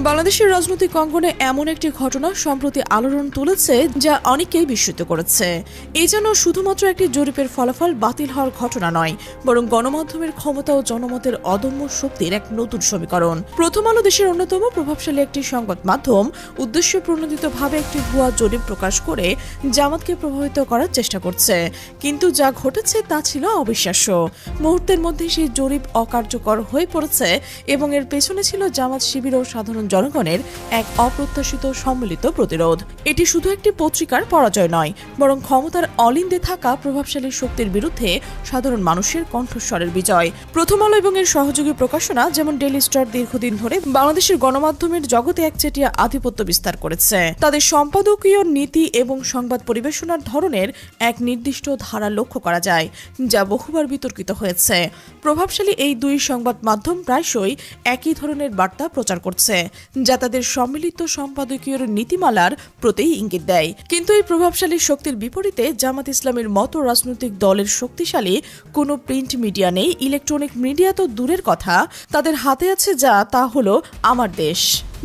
বাংলাদেশের রাজনৈতিক অঙ্গনে এমন একটি ঘটনা সম্প্রতি আলোড়ন তুলেছে যা অনেককেই বিস্মিত করেছে। এই যেন শুধুমাত্র একটি জরিপের ফলাফল বাতিল হওয়ার ঘটনা নয়, বরং গণমাধ্যমের ক্ষমতা ও জনমতের অদম্য শক্তির এক নতুন সমীকরণ। প্রথম আলো দেশের অন্যতম প্রভাবশালী একটি সংবাদ মাধ্যম উদ্দেশ্য প্রণোদিতভাবে একটি ভুয়া জরিপ প্রকাশ করে জামাতকে প্রভাবিত করার চেষ্টা করছে। কিন্তু যা ঘটেছে তা ছিল অবিশ্বাস্য। মুহূর্তের মধ্যে সেই জরিপ অকার্যকর হয়ে পড়েছে এবং এর পেছনে ছিল জামাত শিবির ও সাধারণ জনগণের এক অপ্রত্যাশিত সম্মিলিত প্রতিরোধ। এটি শুধু একটি পত্রিকার পরাজয় নয়, বরং ক্ষমতার অলিন্দে থাকা প্রভাবশালী শক্তির বিরুদ্ধে সাধারণ মানুষের কণ্ঠস্বরের বিজয়। প্রথম আলো এবং এর সহযোগী প্রকাশনা যেমন ডেইলি স্টার দীর্ঘদিন ধরে বাংলাদেশের গণমাধ্যমের জগতে একচেটিয়া আধিপত্য বিস্তার করেছে। তাদের সম্পাদকীয় নীতি এবং সংবাদ পরিবেশনার ধরনের এক নির্দিষ্ট ধারা লক্ষ্য করা যায়, যা বহুবার বিতর্কিত হয়েছে। প্রভাবশালী এই দুই সংবাদ মাধ্যম প্রায়শই একই ধরনের বার্তা প্রচার করছে, যা তাদের সম্মিলিত সম্পাদকীয় নীতিমালার প্রতি ইঙ্গিত দেয়। কিন্তু এই প্রভাবশালী শক্তির বিপরীতে জামাত ইসলামের মতো রাজনৈতিক দলের শক্তিশালী কোনো প্রিন্ট মিডিয়া নেই। ইলেকট্রনিক মিডিয়া তো দূরের কথা, তাদের হাতে আছে যা তা হলো আমার দেশ,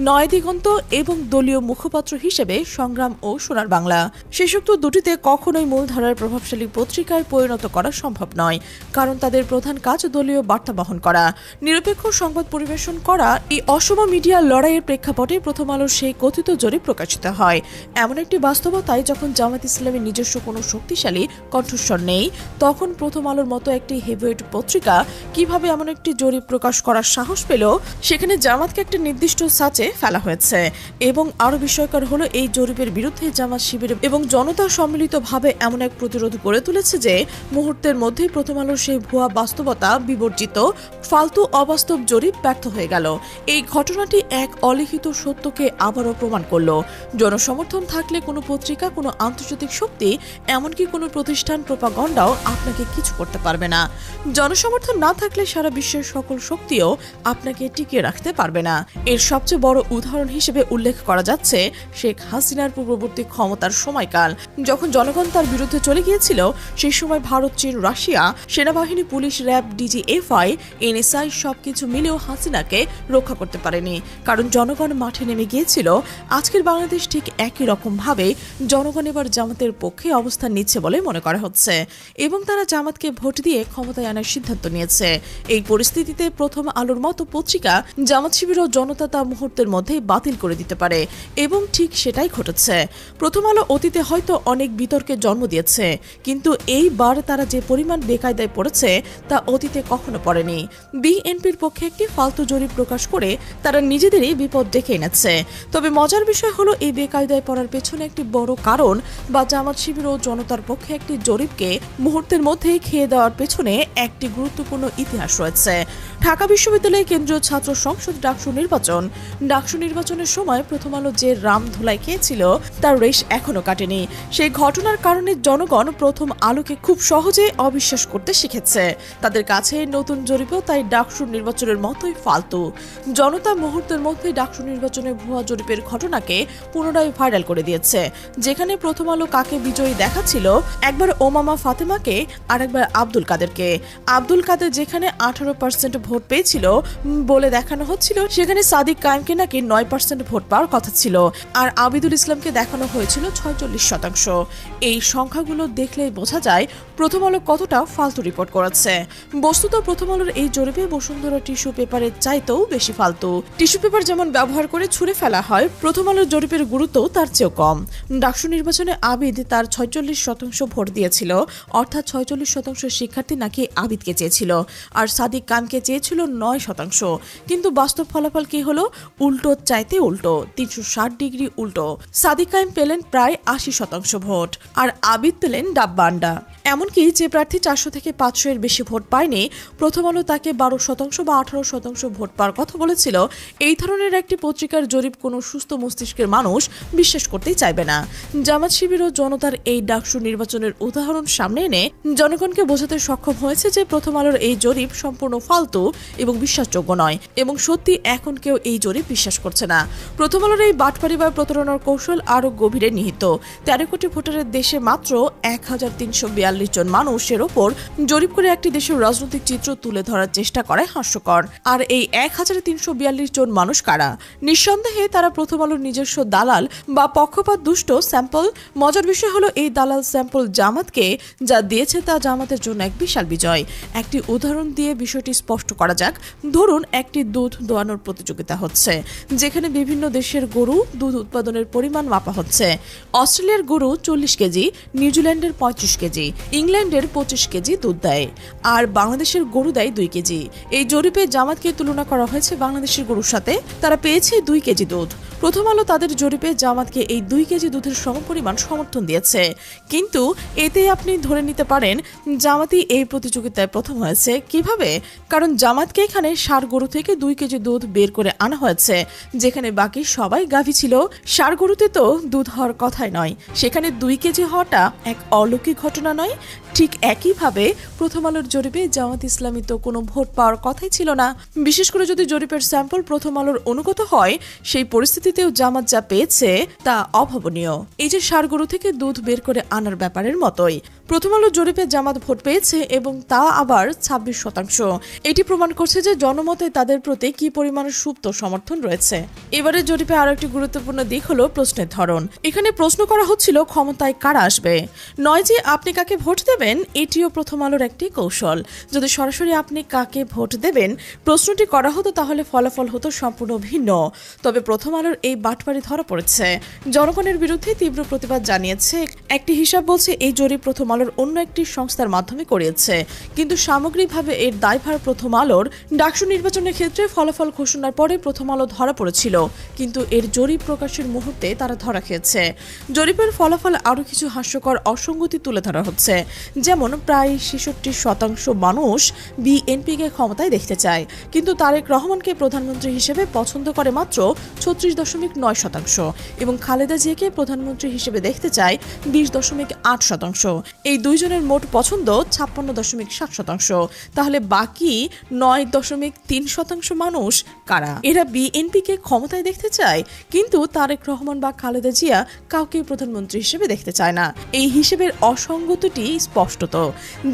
নয় দিগন্ত এবং দলীয় মুখপাত্র হিসেবে সংগ্রাম ও সোনার বাংলা। শেষোক্ত দুটিতে কখনোই মূলধারার প্রভাবশালী পত্রিকায় পরিণত করা সম্ভব নয়, কারণ তাদের প্রধান কাজ দলীয় বার্তা বহন করা, নিরপেক্ষ সংবাদ পরিবেশন করা। এই অসম মিডিয়া লড়াইয়ের প্রেক্ষাপটে প্রথম আলোর সেই কথিত জরিপ প্রকাশিত হয়। এমন একটি বাস্তবতায় যখন জামাত ইসলামের নিজস্ব কোনো শক্তিশালী কণ্ঠস্বর নেই, তখন প্রথম আলোর মতো একটি হেভিওয়েট পত্রিকা কিভাবে এমন একটি জরিপ প্রকাশ করার সাহস পেল? সেখানে জামাতকে একটা নির্দিষ্ট সাচে ফেলা হয়েছে। এবং আরো বিস্ময়কর হলো, এই জরিপের বিরুদ্ধে জামাত শিবির এবং জনতা সম্মিলিতভাবে এমন এক প্রতিরোধ গড়ে তুলেছে যে মুহূর্তের মধ্যেই প্রথম আলোর সেই ভুয়া বাস্তবতা বিবর্জিত ফালতু অবাস্তব জরিপ ব্যর্থ হয়ে গেল। এই ঘটনাটি এক অলিখিত সত্যকে আবারও প্রমাণ করল, জনসমর্থন থাকলে কোনো পত্রিকা, কোনো আন্তর্জাতিক শক্তি, এমনকি কোনো প্রতিষ্ঠান, প্রোপাগান্ডাও আপনাকে কিছু করতে পারবে না। জনসমর্থন না থাকলে সারা বিশ্বের সকল শক্তিও আপনাকে টিকিয়ে রাখতে পারবে না। এর সবচেয়ে বড় উদাহরণ হিসেবে উল্লেখ করা যাচ্ছে শেখ হাসিনার পূর্ববর্তী ক্ষমতার সময়কাল। যখন জনগণ তার বিরুদ্ধে চলে গিয়েছিল, সেই সময় ভারত, চীন, রাশিয়া, সেনাবাহিনী, পুলিশ, র্যাব, ডিজিএফআই, এনএসআই সবকিছু মিলেও হাসিনাকে রক্ষা করতে পারেনি, কারণ জনগণ মাঠে নেমে গিয়েছিল। আজকের বাংলাদেশ ঠিক একই রকম ভাবে জনগণ এবার জামাতের পক্ষে অবস্থান নিচ্ছে বলে মনে করা হচ্ছে এবং তারা জামাতকে ভোট দিয়ে ক্ষমতায় আনার সিদ্ধান্ত নিয়েছে। এই পরিস্থিতিতে প্রথম আলোর মতো পত্রিকা জামাত শিবির ও জনতা তা মুহূর্তের মধ্যেই বাতিল করে দিতে পারে এবং ঠিক সেটাই ঘটেছে। প্রথম আলো অতীতে হয়তো অনেক বিতর্কের জন্ম দিয়েছে, কিন্তু এইবার তারা যে পরিমাণ বেকায়দায় পড়েছে তা অতীতে কখনো পড়েনি। বিএনপির পক্ষে একটি ফালতু জরিপ প্রকাশ করে তারা নিজেদেরই বিপদ ডেকে এনেছে। তবে মজার বিষয় হলো, এই বেকায়দায় পড়ার পেছনে একটি বড় কারণ বা জামাত শিবির ও জনতার পক্ষে একটি জরিপকে মুহূর্তের মধ্যেই খেয়ে দেওয়ার পেছনে একটি গুরুত্বপূর্ণ ইতিহাস রয়েছে। ঢাকা বিশ্ববিদ্যালয়ের কেন্দ্রীয় ছাত্র সংসদ ডাকসু নির্বাচনের সময় প্রথম আলো যে রাম ধুলাই খেয়েছিল তার রেশ এখনো কাটেনি। সেই ঘটনার কারণে জনগণ প্রথম আলোকে খুব সহজে অবিশ্বাস করতে শিখেছে। তাদের কাছে নতুন জরিপও তাই ডাকসু নির্বাচনের মতোই ফালতু। জনতা মুহূর্তের মধ্যে ডাকসু নির্বাচনের ভুয়া জরিপের ঘটনাকে পুনরায় ভাইরাল করে দিয়েছে, যেখানে প্রথম আলো কাকে বিজয়ী দেখাচ্ছিল, একবার ওমামা ফাতেমাকে আর একবার আব্দুল কাদেরকে। আব্দুল কাদের যেখানে 18% ভোট পেয়েছিল বলে দেখানো হচ্ছিল, সেখানে সাদিক কায়েমকে নাকি 9% ভোট পাওয়ার কথা ছিল, আর আবিদুল ইসলামকে দেখানো হয়েছিল 46%। এই সংখ্যাগুলো দেখলেই বোঝা যায় প্রথম আলো কতটা ফালতু রিপোর্ট করেছে। বস্তুত প্রথম আলোর এই জরিপে বসুন্ধরা টিস্যু পেপারের চাইতেও বেশি ফালতু। টিস্যু পেপার যেমন ব্যবহার করে ছুঁড়ে ফেলা হয়, প্রথম আলোর জরিপের গুরুত্ব তার চেয়েও কম। ডাকসু নির্বাচনে আবিদ তার 46% ভোট দিয়েছিল, অর্থাৎ 46% শিক্ষার্থী নাকি আবিদকে চেয়েছিল, আর সাদিক কায়েমকে চেয়েছিল 9%। কিন্তু বাস্তব ফলাফল কি হলো? উল্টো চাইতে উল্টো, 360 ডিগ্রি উল্টো। সাদিক কায়েম পেলেন প্রায় 80% ভোট, আর আবিদ পেলেন ডাব্বা আন্ডা। এমনকি যে প্রার্থী 400 থেকে 500 এর বেশি ভোট পায়নি, প্রথম আলো তাকে 12% বা 18% ভোট পাওয়ার কথা বলেছিল। এই ধরনের একটি পত্রিকার জরিপ কোনো সুস্থ মস্তিষ্কের মানুষ বিশ্বাস করতেই চাইবে না। জামাত শিবির ও জনতার এই ডাকসু নির্বাচনের উদাহরণ সামনে এনে জনগণকে বোঝাতে সক্ষম হয়েছে যে প্রথম আলোর এই জরিপ সম্পূর্ণ ফালতু এবং বিশ্বাসযোগ্য নয়, এবং সত্যি এখন কেউ এই জরিপ বিশ্বাস করছে না। প্রথম আলোর এই বাটপাড়ি বা প্রতারণার কৌশল আরও গভীরে নিহিত। 13 কোটি ভোটারের দেশে মাত্র 1342 জন মানুষের ওপর জরিপ করে একটি দেশের রাজনৈতিক চিত্র তুলে ধরার চেষ্টা করায় হাস্যকর। আর এই 1342 জন মানুষ কারা? নিঃসন্দেহে তারা প্রথম আলোর নিজস্ব দালাল বা পক্ষপাত দুষ্ট স্যাম্পল। মজার বিষয় হলো এই দালাল স্যাম্পল জামাতকে যা দিয়েছে তা জামাতের জন্য এক বিশাল বিজয়। একটি উদাহরণ দিয়ে বিষয়টি স্পষ্ট করা যাক। ধরুন একটি দুধ দোয়ানোর প্রতিযোগিতা হচ্ছে, যেখানে বিভিন্ন দেশের গরু দুধ উৎপাদনের পরিমাণ মাপা হচ্ছে। অস্ট্রেলিয়ার গরু 40 কেজি, নিউজিল্যান্ডের 35 কেজি, ইংল্যান্ডের 25 কেজি দুধ দেয়, আর বাংলাদেশের গরু দেয় 2 কেজি। এই জরিপে জামাতকে তুলনা করা হয়েছে বাংলাদেশের গরুর সাথে। তারা পেয়েছে 2 কেজি দুধ। প্রথম আলো তাদের জরিপে জামাতকে এই 2 কেজি দুধের সমপরিমাণ সমর্থন দিয়েছে। কিন্তু এতে আপনি ধরে নিতে পারেন জামাতই এই প্রতিযোগিতায় প্রথম হয়েছে। কিভাবে? কারণ জামাতকে এখানে ষাঁড় গরু থেকে 2 কেজি দুধ বের করে আনা হয়েছে, যেখানে বাকি সবাই গাভী ছিল। ষাঁড় গরুতে তো দুধ হওয়ার কথাই নয়, সেখানে 2 কেজি হওয়াটা এক অলৌকিক ঘটনা নয়? ঠিক একইভাবে প্রথম আলোর জরিপে জামাত ইসলামী তো কোনো ভোট পাওয়ার কথাই ছিল না। বিশেষ করে যদি জরিপের স্যাম্পল প্রথম আলোর অনুগত হয়, সেই পরিস্থিতিতেও জামাত যা পেয়েছে তা অভাবনীয়। এই যে ষাঁড় গরু থেকে দুধ বের করে আনার ব্যাপারের মতোই প্রথম আলোর জরিপে জামাত ভোট পেয়েছে, এবং তা আবার 26%। এটি প্রমাণ করছে যে জনমতে তাদের প্রতি কি পরিমাণ সুপ্ত সমর্থন রয়েছে। এবারে জরিপে আরো একটি গুরুত্বপূর্ণ দিক হলো প্রশ্নের ধরন। এখানে প্রশ্ন করা হচ্ছিল ক্ষমতায় কারা আসবে, নয় যে আপনি কাকে ভোট দেবেন। এটিও প্রথম আলোর একটি কৌশল। যদি সরাসরি আপনি কাকে ভোট দেবেন প্রশ্নটি করা হতো, তাহলে ফলাফল হতো সম্পূর্ণ ভিন্ন। তবে প্রথম আলোর এই বাটপারি ধরা পড়েছে। জনগণের বিরুদ্ধে তীব্র প্রতিবাদ জানিয়েছে। একটি হিসাব বলছে এই জরিপ প্রথম আলোর অন্য একটি সংস্থার মাধ্যমে করিয়েছে, কিন্তু সামগ্রিকভাবে এর দায়ভার প্রথম আলোর। ডাকসু নির্বাচনের ক্ষেত্রে ফলাফল ঘোষণার পরে প্রথম আলো ধরা পড়েছিল, কিন্তু এর জরিপ প্রকাশের মুহূর্তে তারা ধরা খেয়েছে। জরিপের ফলাফল আরও কিছু হাস্যকর অসঙ্গতি তুলে ধরা হচ্ছে। যেমন প্রায় 66% মানুষ বিএনপিকে ক্ষমতায় দেখতে চায়, কিন্তু তারেক রহমানকে প্রধানমন্ত্রী হিসেবে পছন্দ করে মাত্র 36.9%, এবং খালেদা জিয়াকে প্রধানমন্ত্রী হিসেবে দেখতে চায় 20.8%। এই দুইজনের মোট পছন্দ 56.7%। তাহলে বাকি 9.3% মানুষ কারা? এরা বিএনপিকে ক্ষমতায় দেখতে চায়, কিন্তু তারেক রহমান বা খালেদা জিয়া কাউকে প্রধানমন্ত্রী হিসেবে দেখতে চায় না। এই হিসেবের অসঙ্গতিটি স্পষ্টত।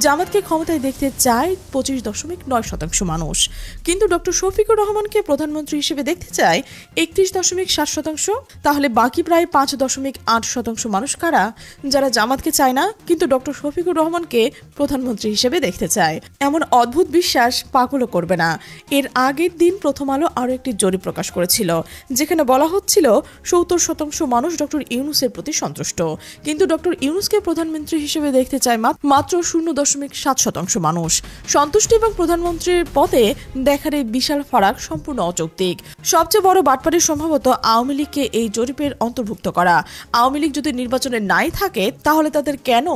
জামাতকে ক্ষমতায় দেখতে চায় 25.9% মানুষ, কিন্তু ডক্টর শফিকুর রহমানকে প্রধানমন্ত্রী হিসেবে দেখতে চায় 31.7%। তাহলে বাকি প্রায় 5.8% মানুষ কারা? যারা জামাতকে চায় না, কিন্তু ডক্টর শফিকুর রহমানকে প্রধানমন্ত্রী হিসেবে দেখতে চায়। এমন অদ্ভুত বিশ্বাস পাগলও করবে না। এর আগের দিন প্রথম আলো আরও একটি জরিপ প্রকাশ করেছিল, যেখানে বলা হচ্ছিল 70% মানুষ ডক্টর ইউনূসের প্রতি সন্তুষ্ট, কিন্তু ডক্টর ইউনূসকে প্রধানমন্ত্রী হিসেবে দেখতে চায় মাত্র 0.7% মানুষ। সন্তুষ্টি এবং প্রধানমন্ত্রীর পদে দেখার এই বিশাল ফারাক সম্পূর্ণ অযৌক্তিক। সবচেয়ে বড় বাটপারি সম্ভবত আওয়ামী লীগকে এই জরিপের অন্তর্ভুক্ত করা। আওয়ামী লীগ যদি নির্বাচনে নাই থাকে, তাহলে তাদের কেন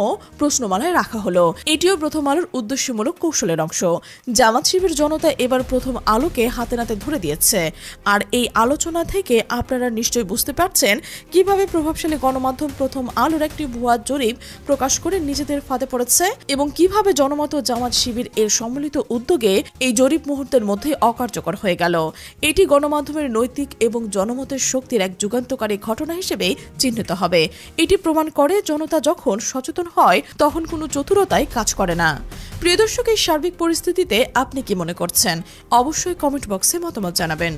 প্রশ্নমালায় রাখা হলো? এটিও প্রথম আলোর উদ্দেশ্যমূলক কৌশলের অংশ। জামাত শিবির জনতা এবার প্রথম আলোকে হাতে নাতে ধরে দিয়েছে। আর এই আলোচনা থেকে আপনারা নিশ্চয়ই বুঝতে পারছেন কিভাবে প্রভাবশালী গণমাধ্যম প্রথম আলোর একটি ভুয়া জরিপ প্রকাশ করে নিজেদের ফাঁদে পড়েছে, এবং কিভাবে জনমত জামাত শিবির এর সম্মিলিত উদ্যোগে এই জরিপ মুহূর্তের মধ্যে অকার্যকর হয়ে গেল। এটি গণমাধ্যমের নৈতিক এবং জনমতের শক্তির এক যুগান্তকারী ঘটনা হিসেবে চিহ্নিত হবে। এটি প্রমাণ করে জনতা যখন সচেতন হয়, তখন কোনো চতুরতাই কাজ করে না। প্রিয় দর্শক, এই সার্বিক পরিস্থিতিতে আপনি কি মনে করছেন? অবশ্যই কমেন্ট বক্সে মতামত জানাবেন।